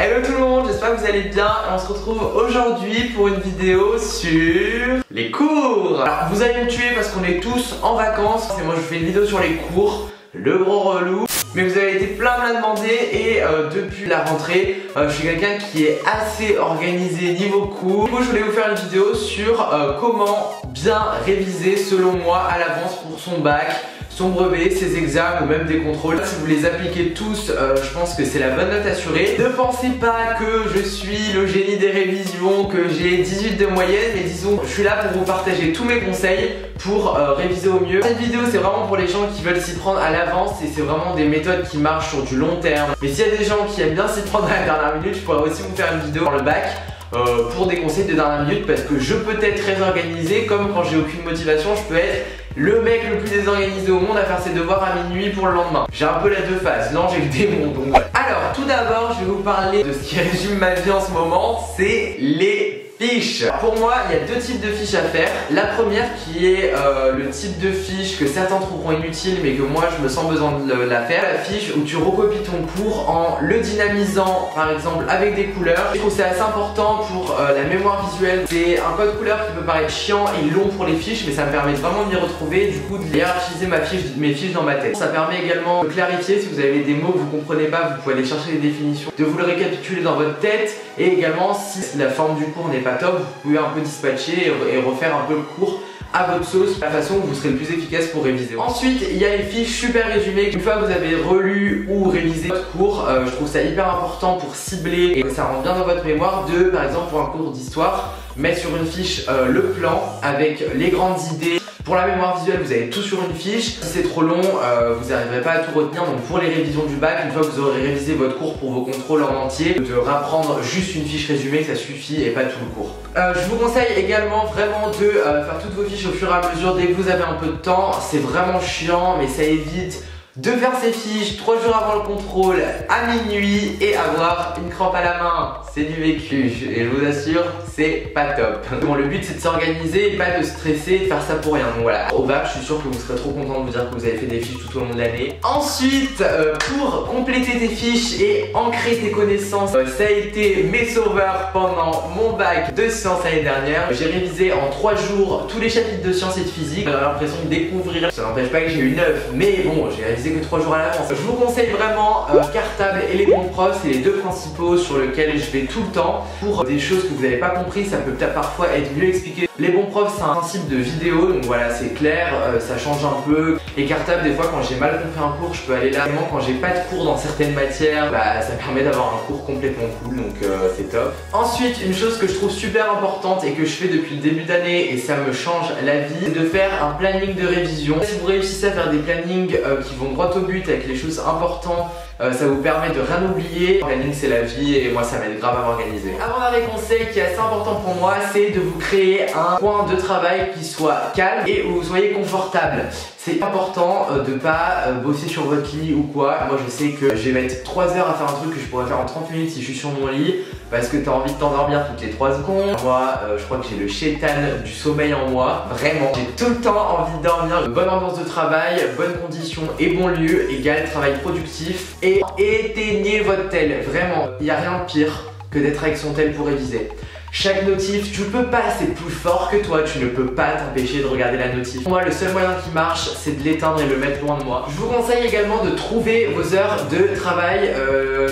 Hello tout le monde, j'espère que vous allez bien et on se retrouve aujourd'hui pour une vidéo sur les cours. Alors vous allez me tuer parce qu'on est tous en vacances et moi je fais une vidéo sur les cours, le gros relou. Mais vous avez été plein à demander et depuis la rentrée, je suis quelqu'un qui est assez organisé niveau cours. Du coup je voulais vous faire une vidéo sur comment bien réviser selon moi à l'avance pour son bac, son brevet, ses examens ou même des contrôles. Si vous les appliquez tous, je pense que c'est la bonne note assurée. Ne pensez pas que je suis le génie des révisions, que j'ai 18 de moyenne, mais disons, je suis là pour vous partager tous mes conseils pour réviser au mieux. Cette vidéo c'est vraiment pour les gens qui veulent s'y prendre à l'avance et c'est vraiment des méthodes qui marchent sur du long terme. Mais s'il y a des gens qui aiment bien s'y prendre à la dernière minute, je pourrais aussi vous faire une vidéo dans le bac pour des conseils de dernière minute parce que je peux être très organisé, comme quand j'ai aucune motivation, je peux être le mec le plus désorganisé au monde à faire ses devoirs à minuit pour le lendemain. J'ai un peu la deux phases, l'ange et le démon, donc voilà. Alors tout d'abord je vais vous parler de ce qui résume ma vie en ce moment, c'est les fiches. Pour moi il y a deux types de fiches à faire. La première qui est le type de fiche que certains trouveront inutile mais que moi je me sens besoin de la faire. La fiche où tu recopies ton cours en le dynamisant par exemple avec des couleurs. Je trouve que c'est assez important pour la mémoire visuelle. C'est un code couleur qui peut paraître chiant et long pour les fiches mais ça me permet vraiment de m'y retrouver, du coup de hiérarchiser mes fiches dans ma tête. Ça permet également de clarifier si vous avez des mots que vous comprenez pas, vous pouvez aller chercher les définitions, de vous le récapituler dans votre tête et également si la forme du cours n'est pas top, vous pouvez un peu dispatcher et refaire un peu le cours à votre sauce, la façon où vous serez le plus efficace pour réviser. Ensuite, il y a les fiches super résumées. Une fois que vous avez relu ou révisé votre cours, je trouve ça hyper important pour cibler et que ça rentre bien dans votre mémoire de, par exemple pour un cours d'histoire, mettre sur une fiche le plan avec les grandes idées. Pour la mémoire visuelle, vous avez tout sur une fiche. Si c'est trop long, vous n'arriverez pas à tout retenir. Donc pour les révisions du bac, une fois que vous aurez révisé votre cours pour vos contrôles en entier, de rapprendre juste une fiche résumée, ça suffit et pas tout le cours. Je vous conseille également vraiment de faire toutes vos fiches au fur et à mesure dès que vous avez un peu de temps. C'est vraiment chiant, mais ça évite de faire ses fiches 3 jours avant le contrôle à minuit et avoir une crampe à la main. C'est du vécu et je vous assure, c'est pas top. Bon, le but c'est de s'organiser et pas de stresser et de faire ça pour rien. Donc voilà, au bac, je suis sûr que vous serez trop content de vous dire que vous avez fait des fiches tout au long de l'année. Ensuite, pour compléter tes fiches et ancrer tes connaissances, ça a été mes sauveurs pendant mon bac de sciences l'année dernière. J'ai révisé en 3 jours tous les chapitres de sciences et de physique. J'avais l'impression de découvrir. Ça n'empêche pas que j'ai eu 9, mais bon, j'ai révisé que 3 jours à l'avance. Je vous conseille vraiment Cartable et les bons profs, c'est les deux principaux sur lesquels je vais tout le temps. Pour des choses que vous n'avez pas compris, ça peut peut-être parfois être mieux expliqué. Les bons profs c'est un principe de vidéo, donc voilà c'est clair, ça change un peu. Et Cartable, des fois quand j'ai mal compris un cours, je peux aller là. Vraiment quand j'ai pas de cours dans certaines matières, bah, ça permet d'avoir un cours complètement cool, donc c'est top. Ensuite, une chose que je trouve super importante et que je fais depuis le début d'année et ça me change la vie, c'est de faire un planning de révision. Si vous réussissez à faire des plannings qui vont droit au but avec les choses importantes, ça vous permet de rien oublier. Le planning c'est la vie et moi ça m'aide grave à m'organiser. Avant-dernier conseil qui est assez important pour moi, c'est de vous créer un coin de travail qui soit calme et où vous soyez confortable. C'est important de pas bosser sur votre lit ou quoi. Moi je sais que je vais mettre 3 heures à faire un truc que je pourrais faire en 30 minutes si je suis sur mon lit parce que tu as envie de t'endormir toutes les 3 secondes. Moi je crois que j'ai le chétan du sommeil en moi. Vraiment, j'ai tout le temps envie de dormir. Bonne ambiance de travail, bonnes conditions et bon lieu égale travail productif. Et éteignez votre tel. Vraiment, il n'y a rien de pire que d'être avec son tel pour réviser. Chaque notif, tu peux pas, c'est plus fort que toi, tu ne peux pas t'empêcher de regarder la notif. Pour moi, le seul moyen qui marche, c'est de l'éteindre et de le mettre loin de moi. Je vous conseille également de trouver vos heures de travail.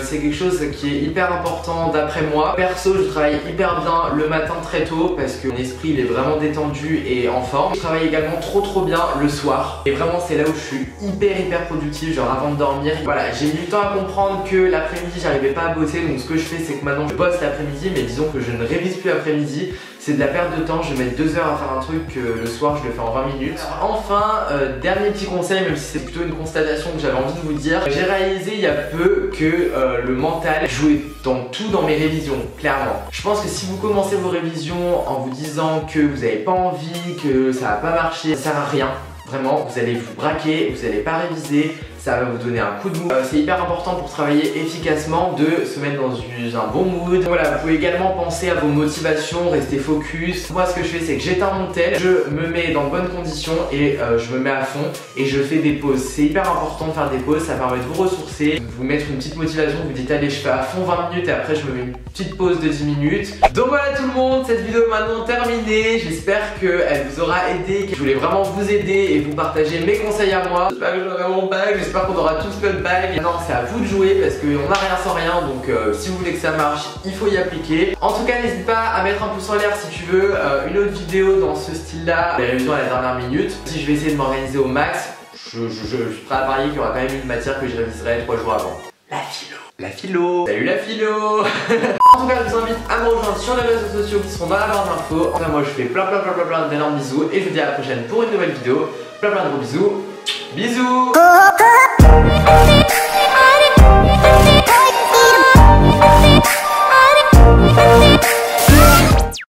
C'est quelque chose qui est hyper important d'après moi. Perso, je travaille hyper bien le matin très tôt parce que mon esprit il est vraiment détendu et en forme. Je travaille également trop bien le soir. Et vraiment, c'est là où je suis hyper productif, genre avant de dormir. Voilà, j'ai mis le temps à comprendre que l'après-midi, j'arrivais pas à bosser. Donc ce que je fais, c'est que maintenant, je bosse l'après-midi, mais disons que je ne révise plus après-midi, c'est de la perte de temps. Je vais mettre 2 heures à faire un truc que le soir je le fais en 20 minutes. Enfin, dernier petit conseil, même si c'est plutôt une constatation que j'avais envie de vous dire, j'ai réalisé il y a peu que le mental jouait dans tout dans mes révisions, clairement. Je pense que si vous commencez vos révisions en vous disant que vous n'avez pas envie, que ça va pas marcher, ça sert à rien. Vraiment, vous allez vous braquer, vous n'allez pas réviser, ça va vous donner un coup de mou. C'est hyper important pour travailler efficacement de se mettre dans un bon mood. Voilà, vous pouvez également penser à vos motivations, rester focus. Moi ce que je fais c'est que j'éteins mon tel, je me mets dans de bonnes conditions et je me mets à fond et je fais des pauses. C'est hyper important de faire des pauses, ça permet de vous ressourcer, de vous mettre une petite motivation, vous dites allez je fais à fond 20 minutes et après je me mets une petite pause de 10 minutes. Donc voilà tout le monde, cette vidéo est maintenant terminée. J'espère qu'elle vous aura aidé, que je voulais vraiment vous aider et vous partager mes conseils à moi. J'espère que j'aurai mon bag, j'espère qu'on aura tous le bag. Maintenant c'est à vous de jouer parce qu'on n'a rien sans rien, donc si vous voulez que ça marche, il faut y appliquer. En tout cas n'hésite pas à mettre un pouce en l'air si tu veux une autre vidéo dans ce style là, les révisions à la dernière minute. Si je vais essayer de m'organiser au max, je suis prêt à parier qu'il y aura quand même une matière que je réviserai 3 jours avant. La philo. La philo. Salut la philo. En tout cas je vous invite à me rejoindre sur les réseaux sociaux qui seront dans la barre d'infos. En tout cas moi je fais plein d'énormes bisous et je vous dis à la prochaine pour une nouvelle vidéo. Plein de gros bisous. Bisous.